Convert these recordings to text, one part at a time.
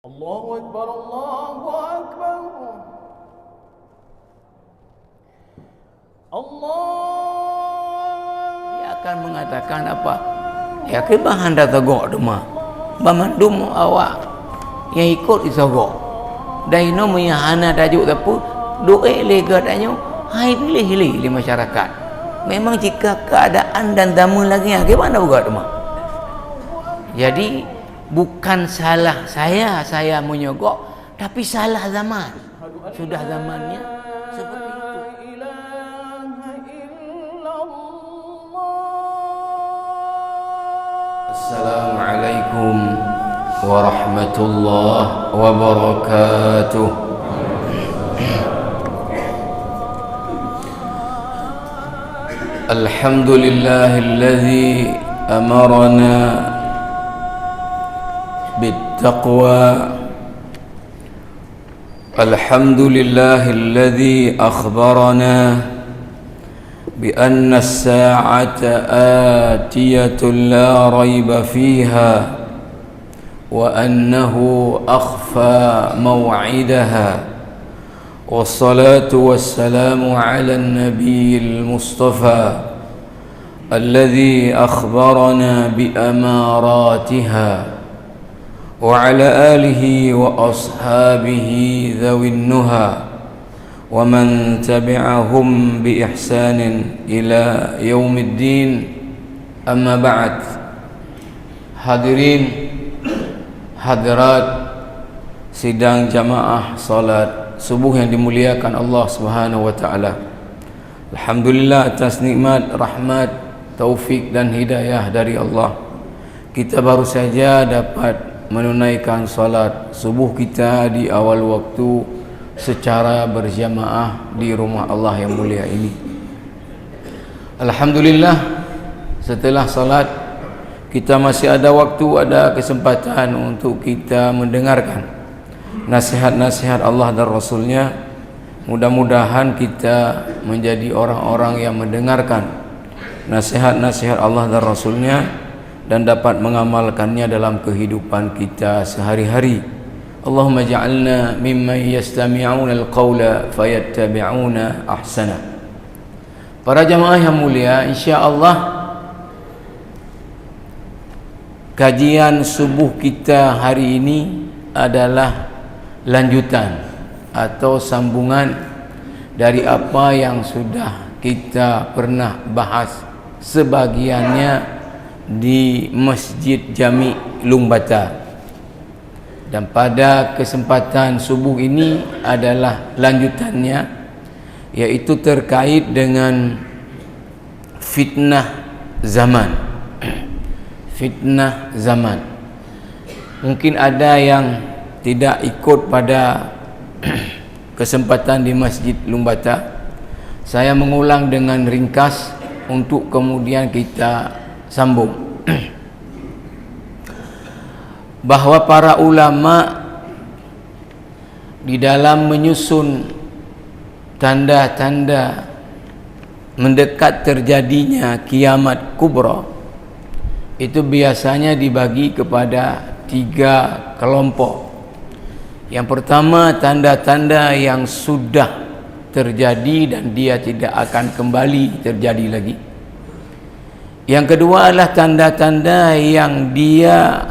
Allahu Akbar, Allahu Akbar. Allah. Dia akan mengatakan apa? Ya ke bahan dah tegok dema. Bamandum awak yang ikut isogok. Daino punya hana tajuk tapu doa lega tanya. Hai pilih-pilih masyarakat. Memang jika keadaan dan zaman lagi ke mana juga dema. Jadi bukan salah saya menyogok, tapi salah zaman. Sudah zamannya seperti itu. Assalamualaikum warahmatullahi wabarakatuh. Alhamdulillahilladzi amarana بالتقوى. الحمد لله الذي أخبرنا بأن الساعة آتية لا ريب فيها وأنه أخفى موعدها، والصلاة والسلام على النبي المصطفى الذي أخبرنا بأماراتها وعلى آله وأصحابه ذوي النهى ومن تبعهم بإحسان إلى يوم الدين. أما بعد. Hadirin hadirat sidang jamaah salat subuh yang dimuliakan Allah Subhanahu wa taala. Alhamdulillah atas nikmat, rahmat, taufik dan hidayah dari Allah, kita baru saja dapat menunaikan salat subuh kita di awal waktu secara berjamaah di rumah Allah yang mulia ini. Alhamdulillah, setelah salat kita masih ada waktu, ada kesempatan untuk kita mendengarkan nasihat-nasihat Allah dan Rasulnya. Mudah-mudahan kita menjadi orang-orang yang mendengarkan nasihat-nasihat Allah dan Rasulnya dan dapat mengamalkannya dalam kehidupan kita sehari-hari. Allahumma ja'alna mimman yastami'una al-qawla fayattabi'una ahsana. Para jamaah yang mulia, insya-Allah kajian subuh kita hari ini adalah lanjutan atau sambungan dari apa yang sudah kita pernah bahas sebagiannya di Masjid Jami Lungbata. Dan pada kesempatan subuh ini adalah lanjutannya, yaitu terkait dengan fitnah zaman. Fitnah zaman. Mungkin ada yang tidak ikut pada kesempatan di Masjid Lungbata. Saya mengulang dengan ringkas untuk kemudian kita sambung. Bahwa para ulama di dalam menyusun tanda-tanda mendekat terjadinya kiamat kubra itu biasanya dibagi kepada 3 kelompok. Yang pertama, tanda-tanda yang sudah terjadi dan dia tidak akan kembali terjadi lagi. Yang kedua adalah tanda-tanda yang dia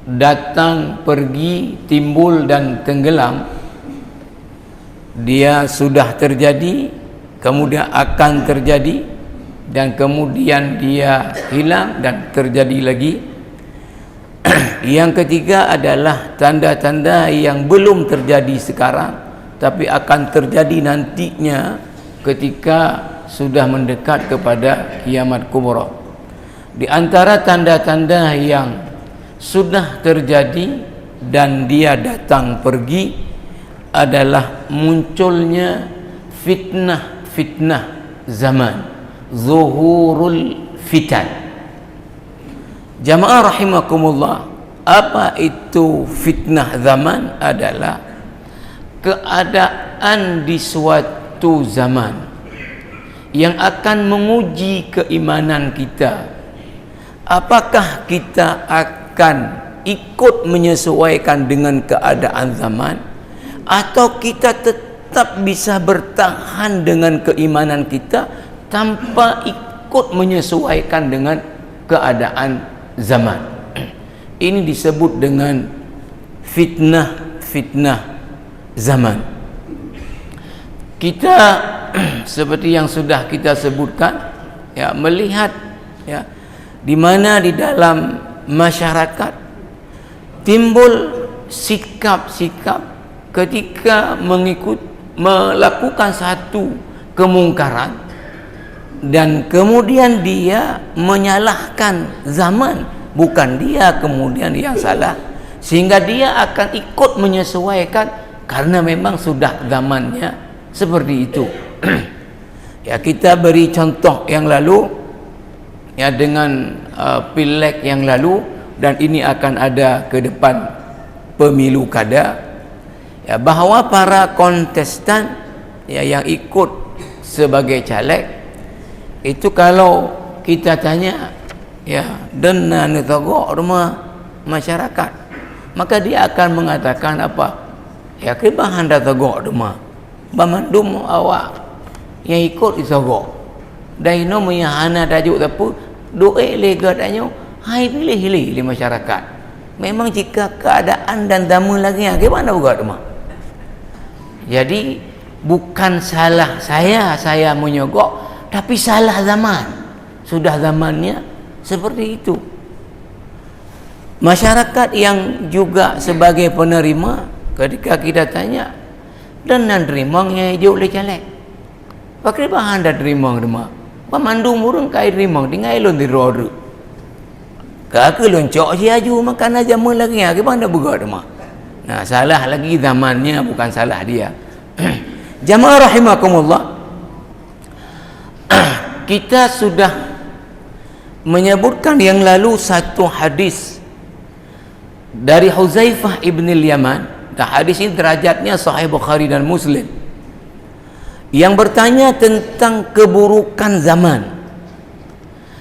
datang, pergi, timbul dan tenggelam. Dia sudah terjadi, kemudian akan terjadi, dan kemudian dia hilang dan terjadi lagi. Yang ketiga adalah tanda-tanda yang belum terjadi sekarang, tapi akan terjadi nantinya ketika sudah mendekat kepada kiamat kubra. Di antara tanda-tanda yang sudah terjadi dan dia datang pergi adalah munculnya fitnah-fitnah zaman, zuhurul fitan. Jamaah rahimakumullah, apa itu fitnah zaman? Adalah keadaan di suatu zaman yang akan menguji keimanan kita. Apakah kita akan ikut menyesuaikan dengan keadaan zaman, atau kita tetap bisa bertahan dengan keimanan kita tanpa ikut menyesuaikan dengan keadaan zaman. Ini disebut dengan fitnah zaman. Kita seperti yang sudah kita sebutkan, ya, melihat, ya, di mana di dalam masyarakat timbul sikap-sikap ketika melakukan satu kemungkaran dan kemudian dia menyalahkan zaman, bukan dia kemudian yang salah, sehingga dia akan ikut menyesuaikan karena memang sudah zamannya seperti itu. Ya, kita beri contoh yang lalu, ya, dengan pileg yang lalu, dan ini akan ada ke depan pemilu kada, ya, bahawa para kontestan, ya, yang ikut sebagai caleg itu, kalau kita tanya, ya, dena netogok rumah masyarakat, maka dia akan mengatakan apa? Ya, kebahan datogok rumah bamandum awak yang ikut isogok daino menyahana tajuk tapu doe lega danyo hai pilih-pilih di masyarakat. Memang jika keadaan dan dama lagi bagaimana buat rumah. Jadi bukan salah saya menyogok, tapi salah zaman. Sudah zamannya seperti itu. Masyarakat yang juga sebagai penerima, ketika kita tanya dan nan terima yang hijau le caleg, pakai bahan dah terima rumah pemandung burung kai terima tinggal elon di roda kakak loncok si aju makan aja lagi bagaimana buat rumah. Nah, salah lagi zamannya, bukan salah dia. Jamaah rahimakumullah, kita sudah menyebutkan yang lalu satu hadis dari Huzaifah ibn al-Yaman. Hadis ini derajatnya Sahih Bukhari dan Muslim, yang bertanya tentang keburukan zaman,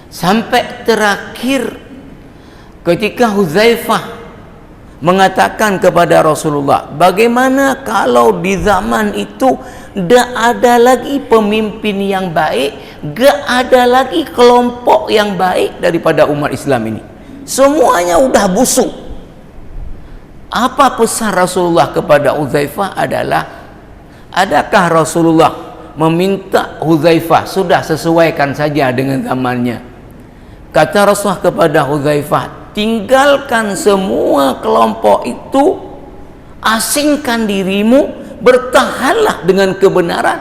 sampai terakhir ketika Huzaifah mengatakan kepada Rasulullah, bagaimana kalau di zaman itu tidak ada lagi pemimpin yang baik, tidak ada lagi kelompok yang baik daripada umat Islam ini, semuanya udah busuk. Apa pesan Rasulullah kepada Huzaifah adalah, adakah Rasulullah meminta Huzaifah sudah sesuaikan saja dengan zamannya? Kata Rasulullah kepada Huzaifah, tinggalkan semua kelompok itu, asingkan dirimu, bertahanlah dengan kebenaran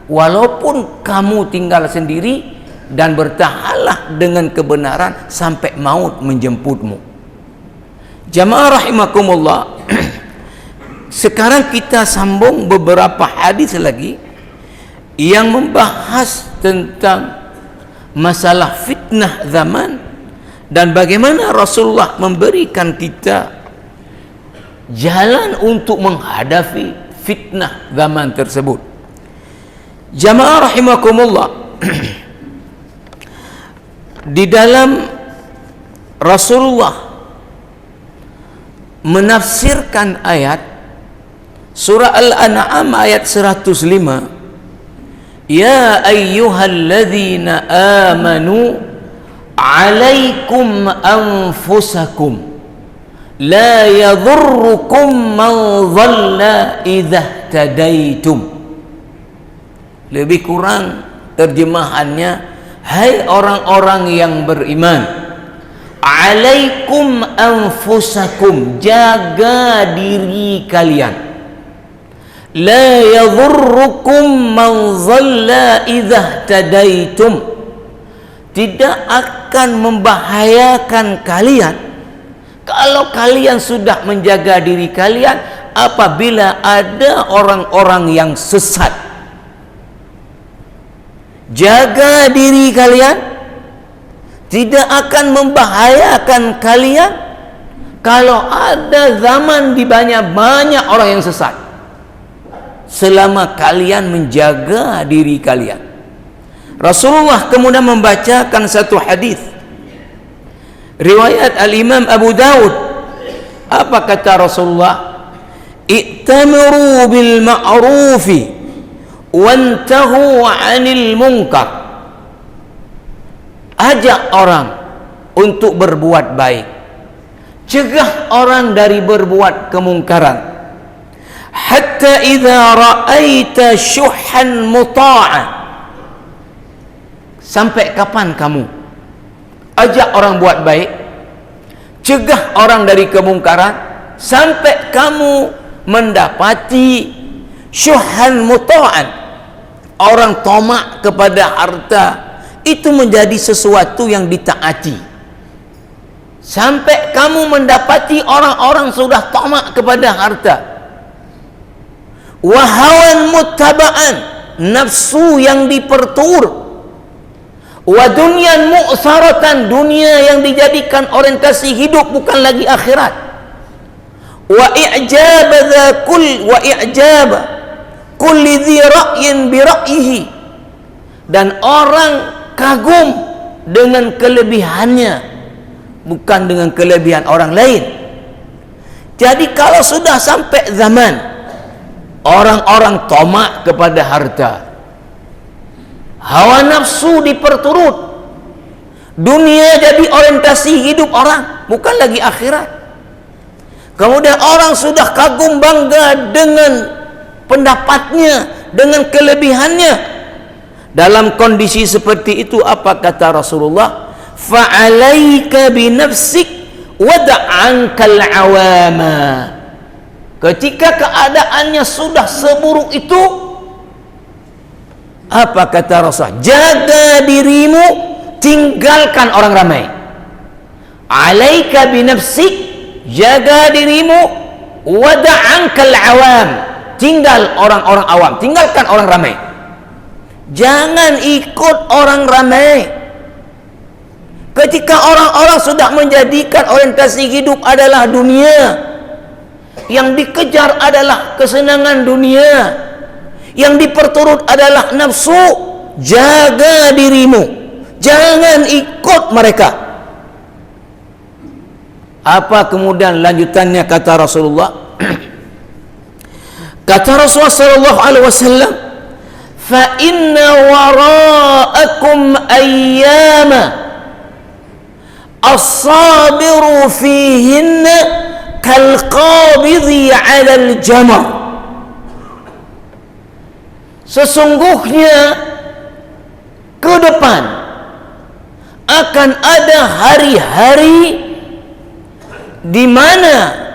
walaupun kamu tinggal sendiri, dan bertahanlah dengan kebenaran sampai maut menjemputmu. Jamaah rahimakumullah, sekarang kita sambung beberapa hadis lagi yang membahas tentang masalah fitnah zaman dan bagaimana Rasulullah memberikan kita jalan untuk menghadapi fitnah zaman tersebut. Jamaah rahimakumullah, di dalam Rasulullah menafsirkan ayat surah Al-An'am ayat 105, ya ayyuhalladzina amanu alaikum anfusakum la yadhurrukum man dhalla idza tadaitum. Lebih kurang terjemahannya, hai orang-orang yang beriman, alaikum anfusakum, jaga diri kalian, la yadhurrukum man dhalla idza tadaitum, tidak akan membahayakan kalian kalau kalian sudah menjaga diri kalian apabila ada orang-orang yang sesat. Jaga diri kalian, tidak akan membahayakan kalian kalau ada zaman di banyak orang yang sesat, selama kalian menjaga diri kalian. Rasulullah kemudian membacakan satu hadis riwayat Al-Imam Abu Dawud Apa kata Rasulullah? I'tamiru bil ma'rufi wantahu 'anil munkar. Ajak orang untuk berbuat baik, cegah orang dari berbuat kemungkaran. Hatta idza ra'aita syuhan muta'an. Sampai kapan kamu ajak orang buat baik, cegah orang dari kemungkaran, sampai kamu mendapati syuhan muta'an, orang tamak kepada harta itu menjadi sesuatu yang ditaati. Sampai kamu mendapati orang-orang sudah tamak kepada harta. Wa hawan muttaba'an, nafsu yang dipertur. Wa dunyan mu'saratan, dunia yang dijadikan orientasi hidup, bukan lagi akhirat. Wa i'jaba kulli dhi ra'yin bi ra'yihi, dan orang kagum dengan kelebihannya, bukan dengan kelebihan orang lain. Jadi kalau sudah sampai zaman orang-orang tamak kepada harta, hawa nafsu diperturut, dunia jadi orientasi hidup orang, bukan lagi akhirat. Kemudian orang sudah kagum bangga dengan pendapatnya, dengan kelebihannya. Dalam kondisi seperti itu, apa kata Rasulullah? Fa'alaika binafsik wada'ankal awama. Ketika keadaannya sudah seburuk itu, apa kata Rasulullah? Jaga dirimu, tinggalkan orang ramai. Alaika binafsik, jaga dirimu, wada'ankal awam, tinggal orang-orang awam, tinggalkan orang ramai. Jangan ikut orang ramai. Ketika orang-orang sudah menjadikan orientasi hidup adalah dunia, yang dikejar adalah kesenangan dunia, yang diperturut adalah nafsu, jaga dirimu, jangan ikut mereka. Apa kemudian lanjutannya kata Rasulullah? Kata Rasulullah sallallahu alaihi wasallam, fa inna wara'akum ayyama as-sabiru fihinna kalqabidhi 'alal jamar. Sesungguhnya ke depan akan ada hari-hari di mana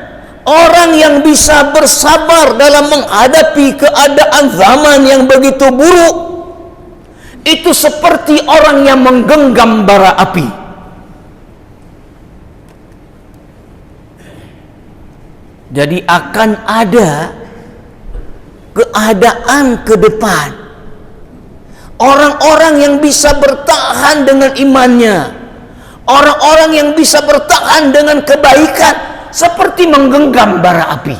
orang yang bisa bersabar dalam menghadapi keadaan zaman yang begitu buruk itu seperti orang yang menggenggam bara api. Jadi akan ada keadaan ke depan orang-orang yang bisa bertahan dengan imannya, orang-orang yang bisa bertahan dengan kebaikan, seperti menggenggam bara api.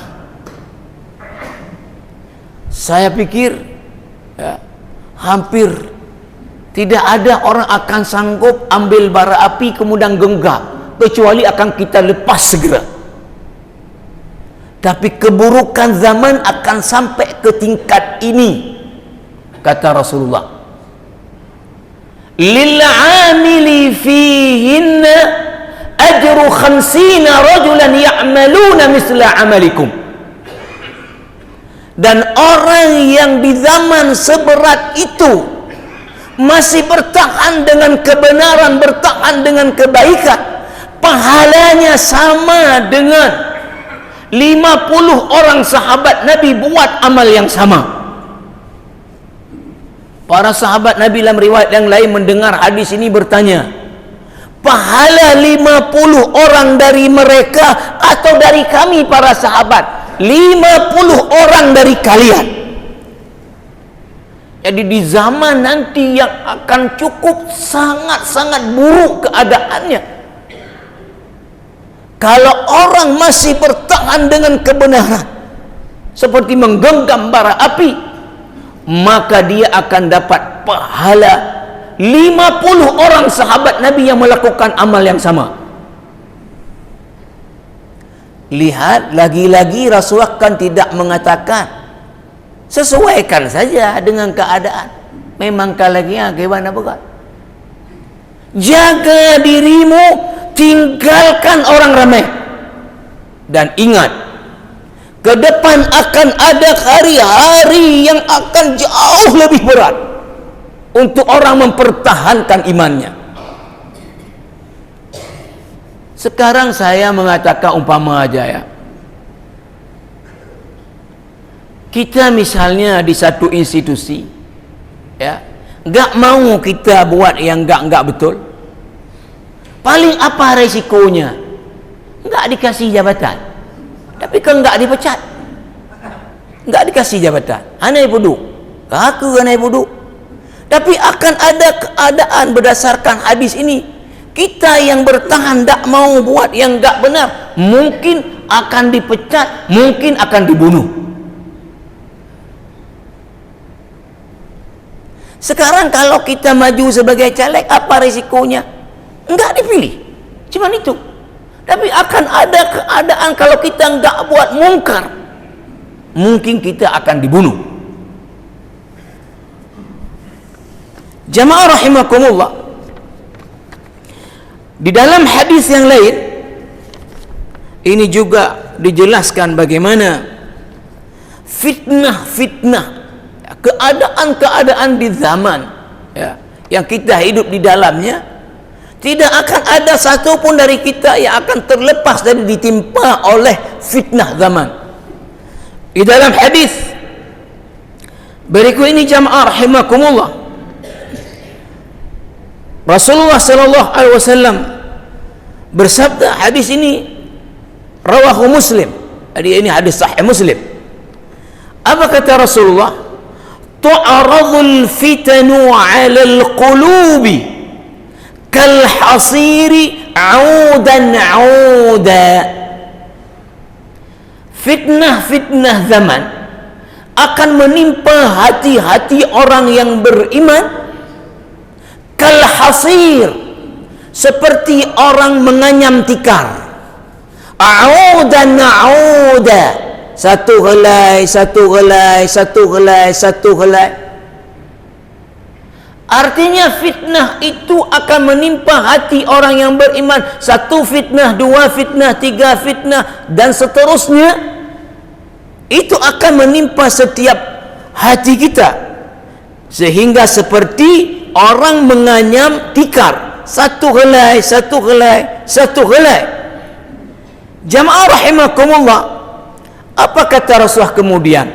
Saya pikir hampir tidak ada orang akan sanggup ambil bara api kemudian genggam, kecuali akan kita lepas segera. Tapi keburukan zaman akan sampai ke tingkat ini, kata Rasulullah. Lil 'amili fihinna ajru 50 rajulan ya'maluna misla 'amalikum. Dan orang yang di zaman seberat itu masih bertahan dengan kebenaran, bertahan dengan kebaikan, pahalanya sama dengan 50 orang sahabat Nabi buat amal yang sama. Para sahabat Nabi dalam riwayat yang lain mendengar hadis ini bertanya, pahala 50 orang dari mereka atau dari kami para sahabat? 50 orang dari kalian. Jadi di zaman nanti yang akan cukup sangat-sangat buruk keadaannya, kalau orang masih bertahan dengan kebenaran seperti menggenggam bara api, maka dia akan dapat pahala 50 orang sahabat Nabi yang melakukan amal yang sama. lihat, lagi-lagi Rasulullah kan tidak mengatakan, sesuaikan saja dengan keadaan. Memang kalanya gimana bukan? Jaga dirimu, tinggalkan orang ramai. Dan ingat, ke depan akan ada hari-hari yang akan jauh lebih berat untuk orang mempertahankan imannya. Sekarang saya mengatakan umpama aja ya, kita misalnya di satu institusi, ya, nggak mau kita buat yang nggak betul, paling apa resikonya? Nggak dikasih jabatan, tapi kan nggak dipecat, nggak dikasih jabatan, aneh bodoh, aku aneh bodoh. Tapi akan ada keadaan berdasarkan hadis ini, kita yang bertahan tak mau buat yang tak benar, mungkin akan dipecat, mungkin akan dibunuh. Sekarang kalau kita maju sebagai caleg, apa risikonya? Enggak dipilih, cuma itu. Tapi akan ada keadaan kalau kita enggak buat mungkar, mungkin kita akan dibunuh. Jamaah rahimakumullah, di dalam hadis yang lain ini juga dijelaskan bagaimana fitnah-fitnah, keadaan-keadaan di zaman ya, yang kita hidup di dalamnya, tidak akan ada satupun dari kita yang akan terlepas dari ditimpa oleh fitnah zaman. Di dalam hadis berikut ini jamaah rahimakumullah, Rasulullah sallallahu alaihi wasallam bersabda, hadis ini rawahu Muslim, ini hadis sahih Muslim. Apa kata Rasulullah? Tu'aradul fitanu 'alal qulubi kal hasiri 'audan 'auda. Fitnah-fitnah zaman akan menimpa hati-hati orang yang beriman kal hasir, seperti orang menganyam tikar, audan auda, satu helai satu helai satu helai satu helai. Artinya fitnah itu akan menimpa hati orang yang beriman, satu fitnah, dua fitnah, tiga fitnah, dan seterusnya. Itu akan menimpa setiap hati kita, sehingga seperti orang menganyam tikar, satu helai satu helai satu helai. Jamaah rahimakumullah, apa kata Rasulullah kemudian?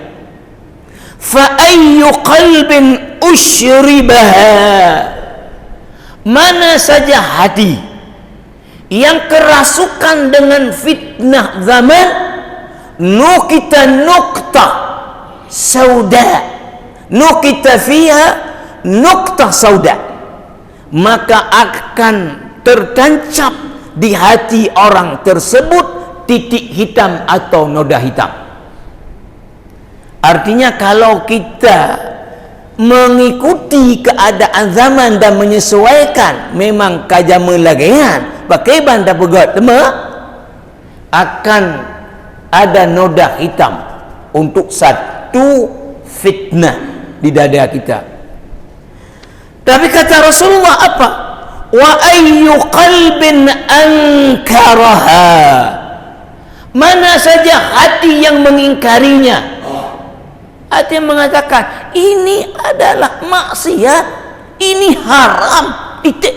Fa ayyu qalbin usyribaha, mana saja hati yang kerasukan dengan fitnah zaman, nukita nukta sauda, nukita fiha nukta sauda, maka akan tertancap di hati orang tersebut titik hitam atau noda hitam. Artinya kalau kita mengikuti keadaan zaman dan menyesuaikan, memang kajamelagean pakai banda pegat tema, akan ada noda hitam untuk satu fitnah di dada kita. Tapi kata Rasulullah apa? Wa ayyu qalbin ankaraha, mana saja hati yang mengingkarinya, hati yang mengatakan ini adalah maksiat, ini haram, titik.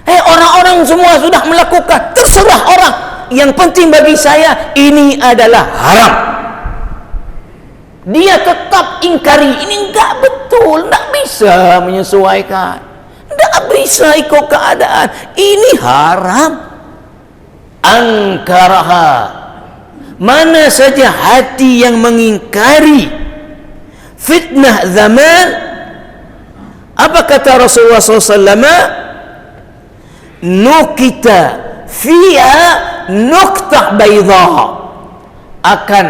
Orang-orang semua sudah melakukan, terserah orang, yang penting bagi saya ini adalah haram. Dia tetap ingkari, ini enggak betul, enggak bisa menyesuaikan, enggak bisa ikut keadaan, ini haram. Angkaraha, mana saja hati yang mengingkari fitnah zaman, apa kata Rasulullah SAW? Nukita fiha nuktah bayda, akan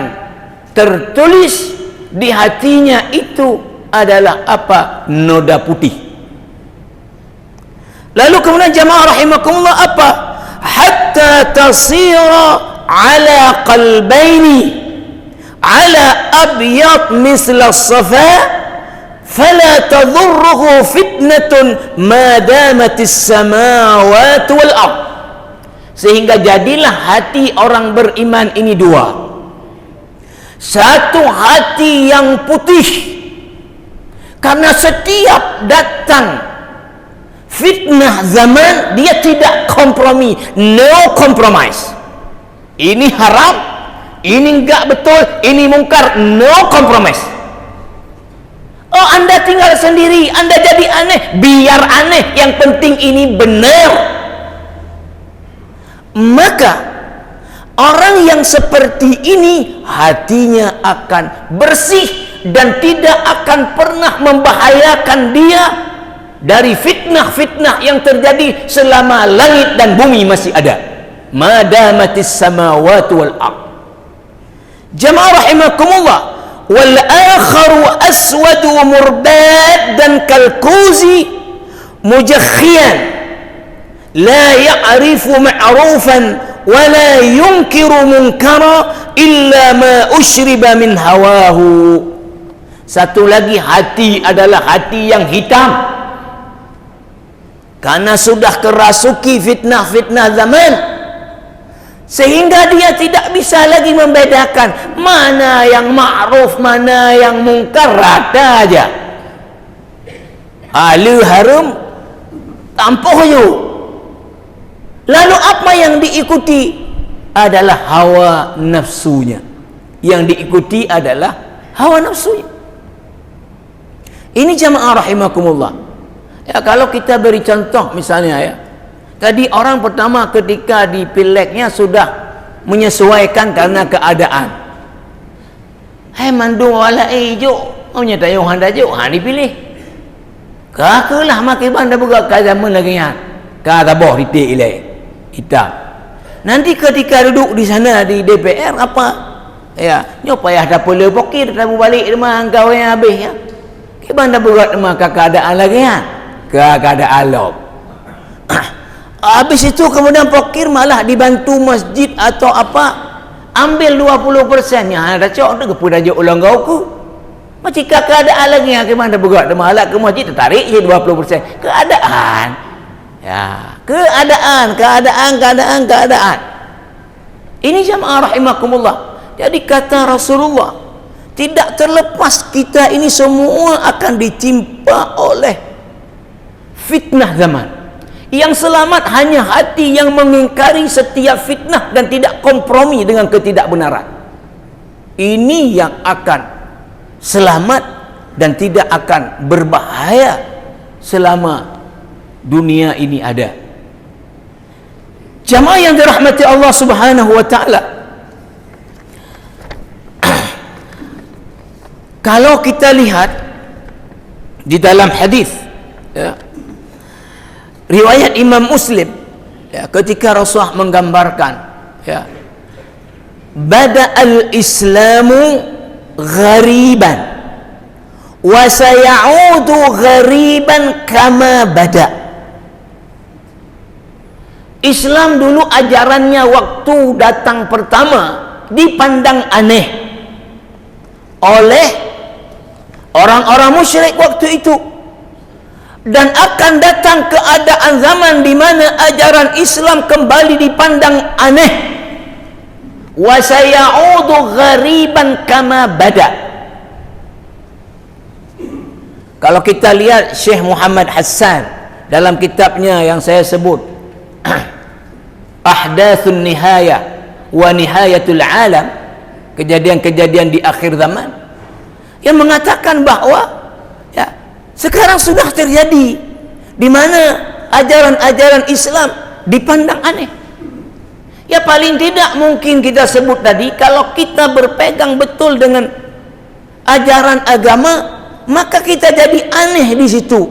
tertulis di hatinya itu adalah apa? Noda putih. Lalu kemudian jamaah rahimakumullah, apa? hatta tasira ala qalbaini ala abyad misla as-safa fala tadurruhu fitnatun ma damatis samawati wal ard. Sehingga jadilah hati orang beriman ini dua. Satu hati yang putih, karena setiap datang fitnah zaman dia tidak kompromi, no compromise. Ini haram, ini enggak betul, ini mungkar, no compromise. Oh, Anda tinggal sendiri, Anda jadi aneh, biar aneh, yang penting ini benar. Maka orang yang seperti ini hatinya akan bersih dan tidak akan pernah membahayakan dia dari fitnah-fitnah yang terjadi selama langit dan bumi masih ada. Madamatis samawati wal ard. Jamaah rahimakumullah, wal akharu aswadu murbad dan kalkuzi mujakhiyan la ya'rifu ma'rufan wala yunkiru munkara illa ma ushriba min hawahu. Satu lagi hati adalah hati yang hitam, karena sudah kerasuki fitnah-fitnah zaman, sehingga dia tidak bisa lagi membedakan mana yang ma'ruf, mana yang mungkar, rata aja. Halu harum tampoh you. Lalu apa yang diikuti adalah hawa nafsunya. Yang diikuti adalah hawa nafsunya. Ini jamaah rahimakumullah. Ya, kalau kita beri contoh misalnya ya. Tadi orang pertama ketika di pileknya sudah menyesuaikan karena keadaan. Hai mandu wala ijo, punya tayo handa jo, dipilih. Kakelah makin banda buka kazaman lagi ya. Kata boh titik ilai. Hitam. Nanti ketika duduk di sana di DPR apa? Ya, nyo payah dah pula pokir dah balik rumah kau yang habis ya. Ke banda buat rumah keadaan lagi ya. Keadaan lob. Habis itu kemudian pokir malah dibantu masjid atau apa, ambil 20%-nya. Dah cok tu kepada je ulang kau ku. Macam keadaan lagi ya, ke mana buat rumah alat ke masjid tertarik je 20%. Keadaan. Ya, keadaan. Ini jamaah rahimakumullah. Jadi kata Rasulullah, tidak terlepas kita ini semua akan ditimpa oleh fitnah zaman. Yang selamat hanya hati yang mengingkari setiap fitnah dan tidak kompromi dengan ketidakbenaran. Ini yang akan selamat dan tidak akan berbahaya selama dunia ini ada. Jamaah yang dirahmati Allah Subhanahu wa taala, kalau kita lihat di dalam hadis ya, riwayat Imam Muslim ya, ketika Rasulullah menggambarkan ya, bada'al islamu ghariban wa sayaudu ghariban kama bada'. Islam dulu ajarannya waktu datang pertama dipandang aneh oleh orang-orang musyrik waktu itu, dan akan datang keadaan zaman di mana ajaran Islam kembali dipandang aneh. Wa sayaudu ghariban kama bada. Kalau kita lihat Syekh Muhammad Hassan dalam kitabnya yang saya sebut Ahdathun Nihayah wa Nihayatul Alam, kejadian-kejadian di akhir zaman, yang mengatakan bahwa ya, sekarang sudah terjadi di mana ajaran-ajaran Islam dipandang aneh. Ya paling tidak mungkin kita sebut tadi, kalau kita berpegang betul dengan ajaran agama, maka kita jadi aneh di situ.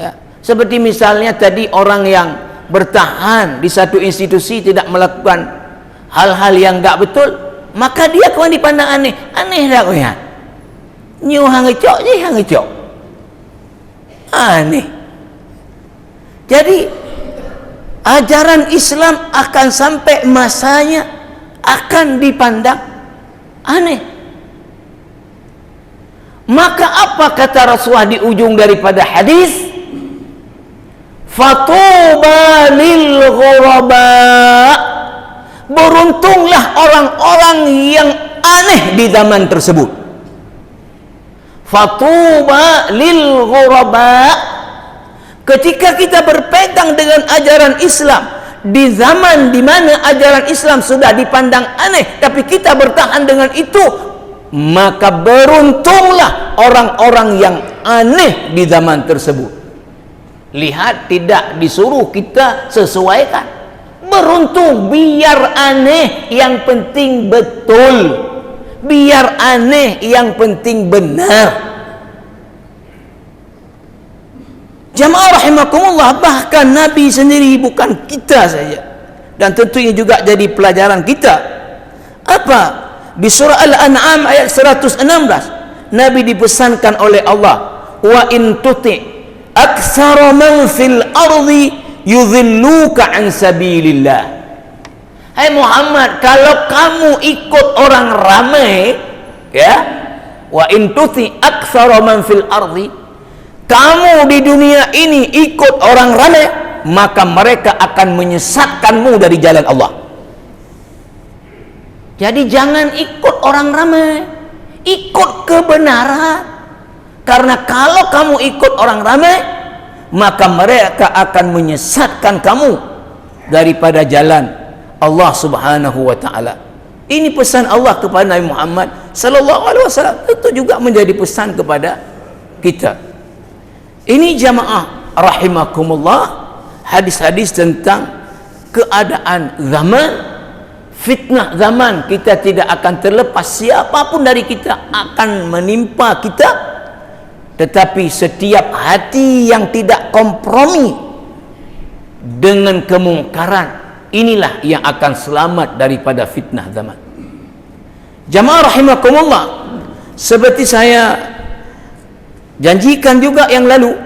Ya, seperti misalnya tadi orang yang bertahan di satu institusi tidak melakukan hal-hal yang enggak betul, maka dia kemudian dipandang aneh. Aneh dah kau ya. Nyu hangecok je ajaran Islam akan sampai masanya akan dipandang aneh. Maka apa kata Rasulullah di ujung daripada hadis? Fatuba lil ghuraba. Beruntunglah orang-orang yang aneh di zaman tersebut. Fatuba lil ghuraba. Ketika kita berpegang dengan ajaran Islam di zaman di mana ajaran Islam sudah dipandang aneh, tapi kita bertahan dengan itu, maka beruntunglah orang-orang yang aneh di zaman tersebut. Lihat, tidak disuruh kita sesuaikan. Beruntung, biar aneh, yang penting betul. Biar aneh, yang penting benar. Jamaah rahimakumullah, bahkan Nabi sendiri, bukan kita saja, dan tentunya juga jadi pelajaran kita. Apa? Di surah Al-An'am ayat 116, Nabi dipesankan oleh Allah, wa in tuti aktsara man fil ardi yudhilluka an sabilillah. Hai Muhammad, kalau kamu ikut orang ramai, ya, wa in tuti aktsara man fil ardi, kamu di dunia ini ikut orang ramai, maka mereka akan menyesatkanmu dari jalan Allah. Jadi jangan ikut orang ramai, ikut kebenaran. Karena kalau kamu ikut orang ramai, maka mereka akan menyesatkan kamu daripada jalan Allah Subhanahu wa taala. Ini pesan Allah kepada Nabi Muhammad sallallahu alaihi wasallam, itu juga menjadi pesan kepada kita. Ini jamaah rahimakumullah, hadis-hadis tentang keadaan zaman, fitnah zaman. Kita tidak akan terlepas, siapapun dari kita akan menimpa kita. Tetapi setiap hati yang tidak kompromi dengan kemungkaran, inilah yang akan selamat daripada fitnah zaman. Jamaah rahimakumullah, seperti saya janjikan juga yang lalu,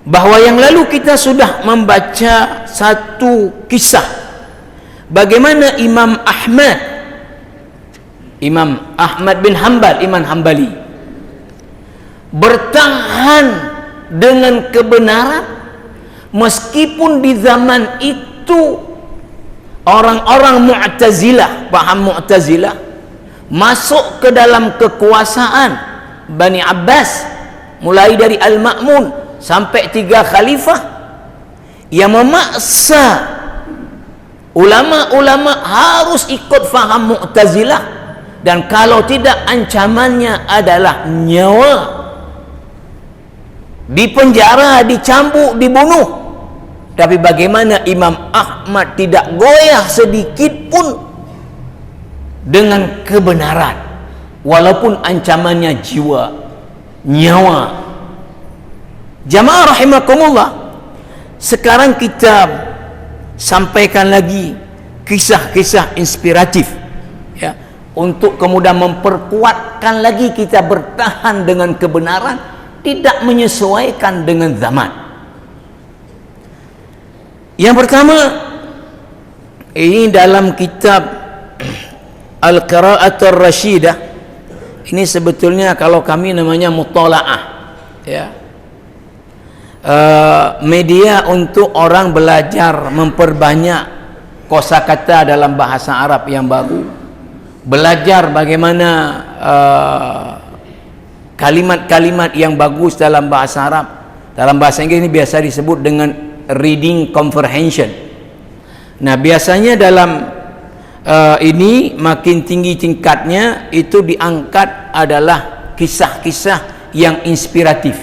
bahwa yang lalu kita sudah membaca satu kisah bagaimana Imam Ahmad bin Hanbal, Imam Hambali, bertahan dengan kebenaran meskipun di zaman itu orang-orang Mu'tazilah, paham Mu'tazilah, masuk ke dalam kekuasaan Bani Abbas, mulai dari Al-Ma'mun sampai 3 khalifah, yang memaksa ulama-ulama harus ikut faham Mu'tazilah, dan kalau tidak ancamannya adalah nyawa, dipenjara, dicambuk, dibunuh. Tapi bagaimana Imam Ahmad tidak goyah sedikit pun dengan kebenaran, walaupun ancamannya jiwa, nyawa. Jamaah rahimakumullah, sekarang kita sampaikan lagi kisah-kisah inspiratif, ya, untuk kemudian memperkuatkan lagi kita bertahan dengan kebenaran, tidak menyesuaikan dengan zaman. Yang pertama, ini dalam kitab Al-Qira'atul Rasyidah. Ini sebetulnya kalau kami namanya mutola'ah, ya, media untuk orang belajar memperbanyak kosakata dalam bahasa Arab yang baru, belajar bagaimana kalimat-kalimat yang bagus dalam bahasa Arab. Dalam bahasa Inggris ini biasa disebut dengan reading comprehension. Nah, biasanya dalam ini makin tinggi tingkatnya, itu diangkat adalah kisah-kisah yang inspiratif.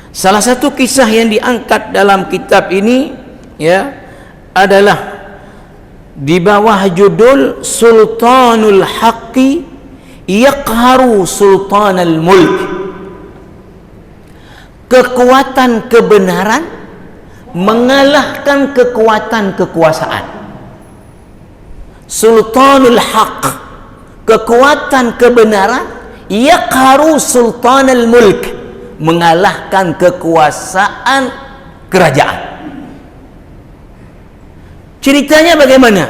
Salah satu kisah yang diangkat dalam kitab ini, ya, adalah di bawah judul Sultanul Haqqi yaqharu sultanal mulk. Kekuatan kebenaran mengalahkan kekuatan kekuasaan. Sultanul haq, kekuatan kebenaran, yaqharu sultanal mulk, mengalahkan kekuasaan kerajaan. Ceritanya bagaimana?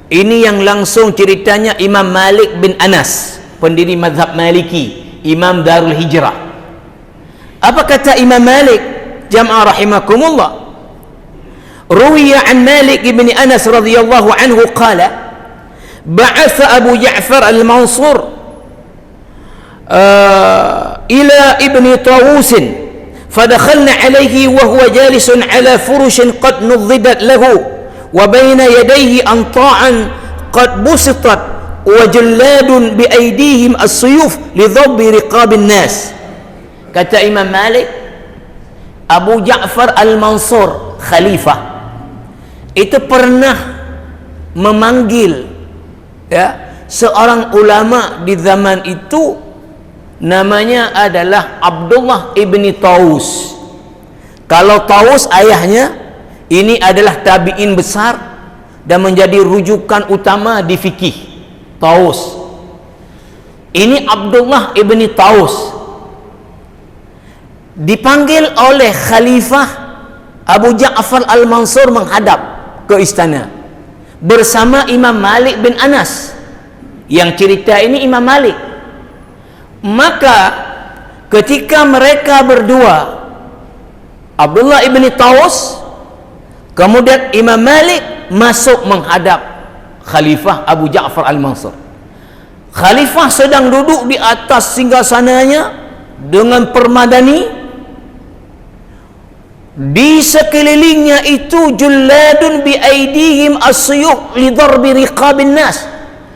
Ini yang langsung ceritanya Imam Malik bin Anas, pendiri mazhab Maliki, Imam Darul Hijrah. Apa kata Imam Malik? Jamaah rahimakumullah. Ruwiya an Malik bin Anas radhiyallahu anhu qala ba'atha Abu Ja'far al-Mansur ila ibni Tawus فدخلنا عليه وهو جالس على فرش قد نضدت له وبين يديه أنطاعا قد بسطت وجلاد بأيديهم السيوف لضرب رقاب الناس. Kata Imam Malik, Abu Ja'far al-Mansur khalifah itu pernah memanggil seorang ulama di zaman itu, namanya adalah Abdullah ibni Tawus. Kalau Tawus ayahnya, ini adalah tabi'in besar dan menjadi rujukan utama di fikih. Tawus ini Abdullah ibni Tawus dipanggil oleh Khalifah Abu Ja'far al-Mansur menghadap ke istana bersama Imam Malik bin Anas. Yang cerita ini Imam Malik. Maka ketika mereka berdua, Abdullah ibni Tawus kemudian Imam Malik masuk menghadap Khalifah Abu Ja'far al-Mansur. Khalifah sedang duduk di atas singgasananya dengan permadani. Di sekelilingnya itu julladun bi aidihim as-suyuh li darbi riqabin nas.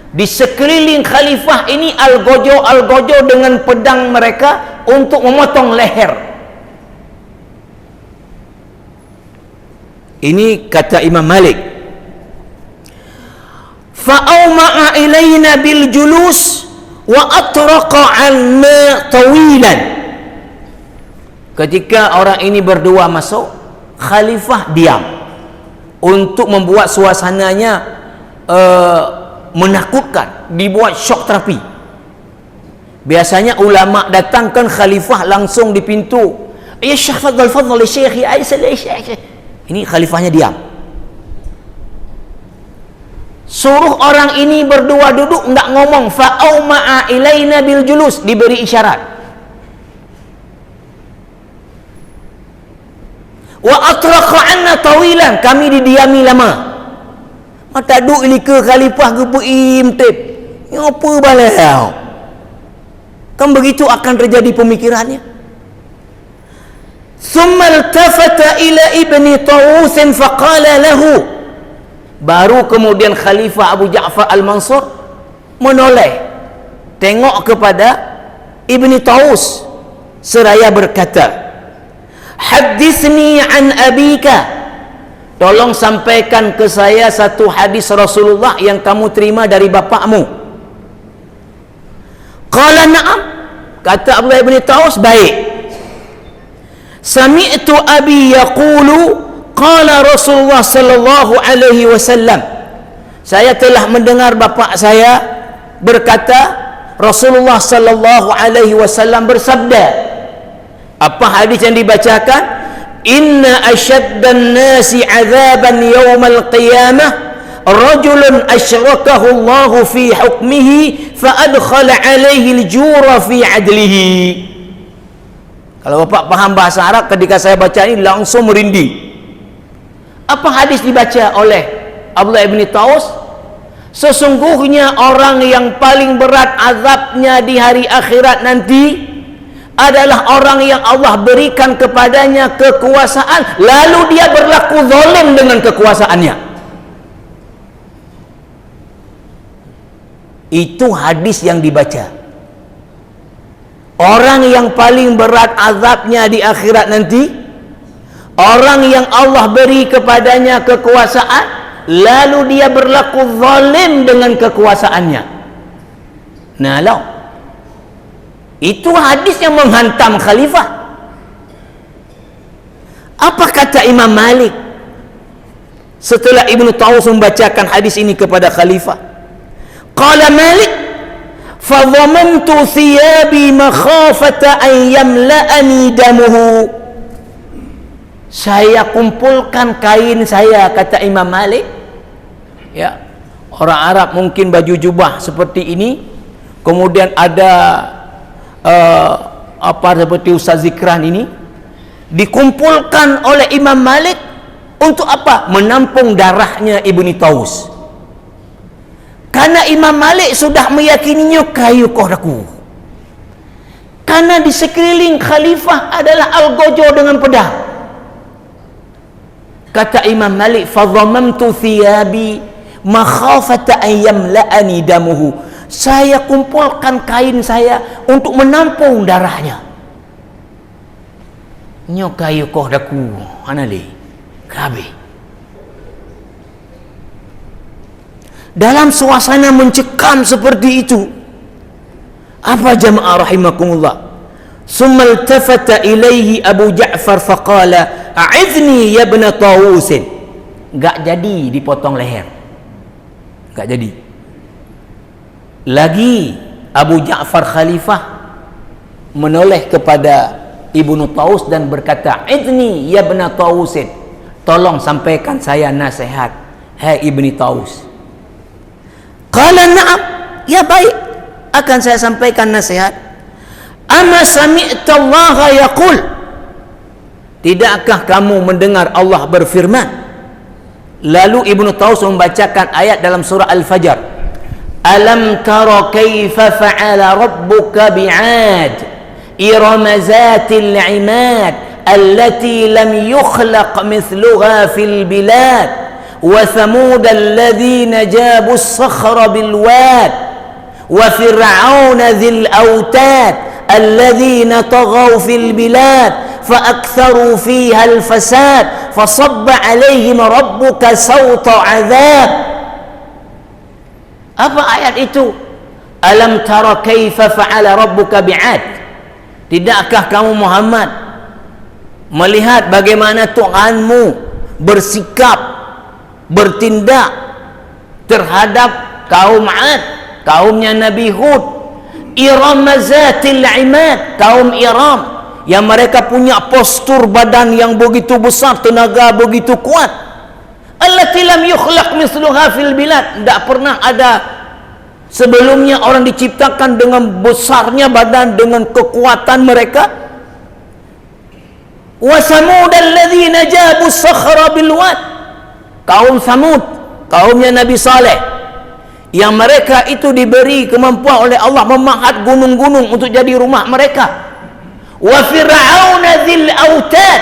Di sekeliling khalifah ini al-gojo dengan pedang mereka untuk memotong leher. Ini kata Imam Malik. Fa'awma'a ilayna bil julus wa atraqa 'anna tawilan. Ketika orang ini berdua masuk, khalifah diam untuk membuat suasananya menakutkan, dibuat syok terapi. Biasanya ulama datangkan khalifah langsung di pintu. Ya Syekh, fadhal fadhal Syekh, ya Syekh. Ini khalifahnya diam. Suruh orang ini berdua duduk, enggak ngomong. Fa'auma'a ilaina bil julus, diberi isyarat. Wa atraqa 'anna tawilan, kami didiami lama. Mata duk ilika khalifah ke imtib. Apa balau? Kan begitu akan terjadi pemikirannya. Thumma iltafata ila ibni Tawus faqala lahu. Baru kemudian Khalifah Abu Ja'far al-Mansur menoleh, tengok kepada ibni Tawus seraya berkata, "Hadithni an abika." Tolong sampaikan ke saya satu hadis Rasulullah yang kamu terima dari bapakmu. Qala na'am. Kata Abdullah bin Tawus, baik. Sami'tu abi yaqulu qala Rasulullah sallallahu alaihi wasallam. Saya telah mendengar bapak saya berkata, Rasulullah sallallahu alaihi wasallam bersabda. Apa hadis yang dibacakan? Inna asyaddan nasi azaban yawmal qiyamah rajulun asyrakahu Allah fi hukmihi fa adkhala alaihi al-jura fi adlihi. Kalau bapak paham bahasa Arab, ketika saya baca ini langsung merinding. Apa hadis dibaca oleh Abdullah bin Tawus? Sesungguhnya orang yang paling berat azabnya di hari akhirat nanti adalah orang yang Allah berikan kepadanya kekuasaan, lalu dia berlaku zalim dengan kekuasaannya. Itu hadis yang dibaca. Orang yang paling berat azabnya di akhirat nanti, orang yang Allah beri kepadanya kekuasaan, lalu dia berlaku zalim dengan kekuasaannya. Nah, lalu itu hadis yang menghantam khalifah. Apa kata Imam Malik setelah Ibnu Tawus membacakan hadis ini kepada khalifah? Qala Malik, fa dhamantu thiyabi makhafata an yamla'ani damuhu. Saya kumpulkan kain saya, kata Imam Malik, ya, orang Arab mungkin baju jubah seperti ini, kemudian ada seperti Ustaz Zikran ini, dikumpulkan oleh Imam Malik untuk apa? Menampung darahnya Ibnu Taus. Karena Imam Malik sudah meyakininya kayu kohdaku. Karena di sekeliling khalifah adalah algojo dengan pedang. Kata Imam Malik, fadhamamtu thiyabi makhafata an yamla'ani damuhu. Saya kumpulkan kain saya untuk menampung darahnya. Nyo kayu kohdaku anali kabe. Dalam suasana mencekam seperti itu, apa jamaah rahimakumullah, summa iltafata ilaihi Abu Ja'far faqala a'idhni ya ibn Tawus. Enggak jadi dipotong leher, enggak jadi. Lagi Abu Ja'far khalifah menoleh kepada Ibnu Taus dan berkata, "Idni ya ibn Taus, tolong sampaikan saya nasihat, hai Ibnu Taus." Qala na'am, ya baik, akan saya sampaikan nasihat. Ama sami'ta Allah yaqul, tidakkah kamu mendengar Allah berfirman? Lalu Ibnu Taus membacakan ayat dalam surah Al-Fajr. Alam tara kaifa fa'ala rabbuka bi'ad iram zatil 'imad allati lam yukhlaq mithluha fil bilad wa thamud alladhina jabu as-sakhra bil wad wa fir'aun dhil awtad alladhina taghaw fil bilad fa aktharu fiha al fasad fa sabba 'alayhim rabbuka sawta 'adhab. Apa ayat itu? Alam tara kaifa fa'ala rabbuka bi'ad. Tidakkah kamu Muhammad melihat bagaimana Tuhanmu bersikap, bertindak terhadap kaum 'Ad, kaumnya Nabi Hud. Iram zatil 'imad, kaum Iram yang mereka punya postur badan yang begitu besar, tenaga begitu kuat. Allati lam yukhlaq misluha fil bilad, tidak pernah ada sebelumnya orang diciptakan dengan besarnya badan, dengan kekuatan mereka. Wa samud alladzina jabu as-sakhra bil wad, kaum Samud, kaumnya Nabi Saleh, yang mereka itu diberi kemampuan oleh Allah memahat gunung-gunung untuk jadi rumah mereka. Wa fir'aun dzil autad,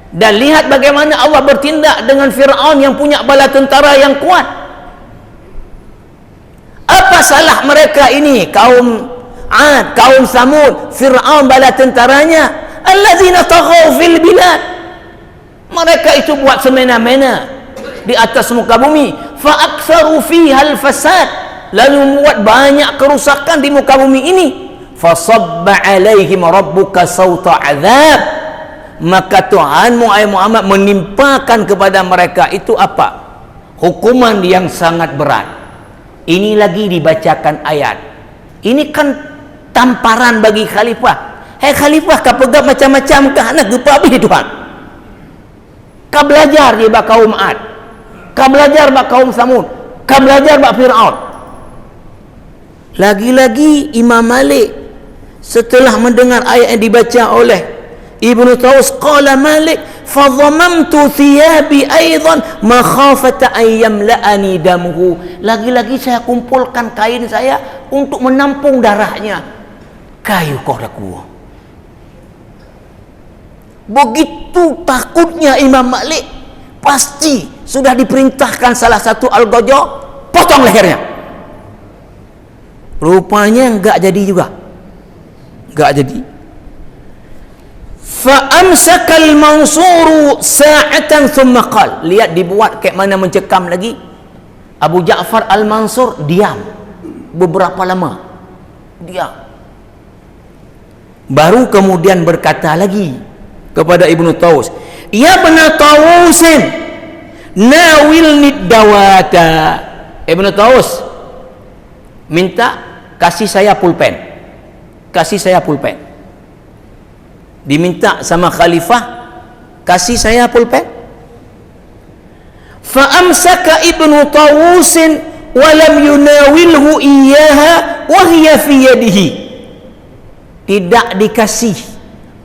dan lihat bagaimana Allah bertindak dengan Fir'aun yang punya bala tentara yang kuat. Apa salah mereka ini, kaum 'Ad, kaum Samud, Fir'aun bala tentaranya, alladzina taghaw fil bilad, mereka itu buat semena-mena di atas muka bumi. Fa aktsaru fiha al fasad, lalu membuat banyak kerusakan di muka bumi ini. Fa sabba 'alaihim rabbuka sawta 'adzab, maka Tuhanmu ai Muhammad menimpakan kepada mereka itu apa? Hukuman yang sangat berat. Ini lagi dibacakan ayat. Ini kan tamparan bagi khalifah. Hei khalifah, kau pegang macam-macam ke anak gepa habis Tuhan. Kau belajar di bak kaum 'Ad, kau belajar bak kaum Samud, kau belajar bak Fir'aun. Lagi-lagi Imam Malik setelah mendengar ayat yang dibaca oleh Ibnu Taus, qala Malik fadhamamtu thiyabi aidan makhafata an yamla'ani damuhu. Lagi-lagi saya kumpulkan kain saya untuk menampung darahnya. Kayu kohdaku. Begitu takutnya Imam Malik, pasti sudah diperintahkan salah satu al-Ghajah, potong lehernya. Rupanya enggak jadi juga. Enggak jadi. Fa'amsakal mansuru sa'atan thumma qal. Lihat dibuat kayak mana mencekam lagi. Abu Ja'far al-Mansur diam beberapa lama, diam. Baru kemudian berkata lagi kepada Ibnu Taus, ya ibn Tawusin nawilni dawata. Ibnu Taus minta kasih saya pulpen, kasih saya pulpen. Diminta sama khalifah, kasih saya pulpen. Fa'amsaka ibnu Tawusin walam yunawilhu iyyaha wa hiya fi yadihi. Tidak dikasih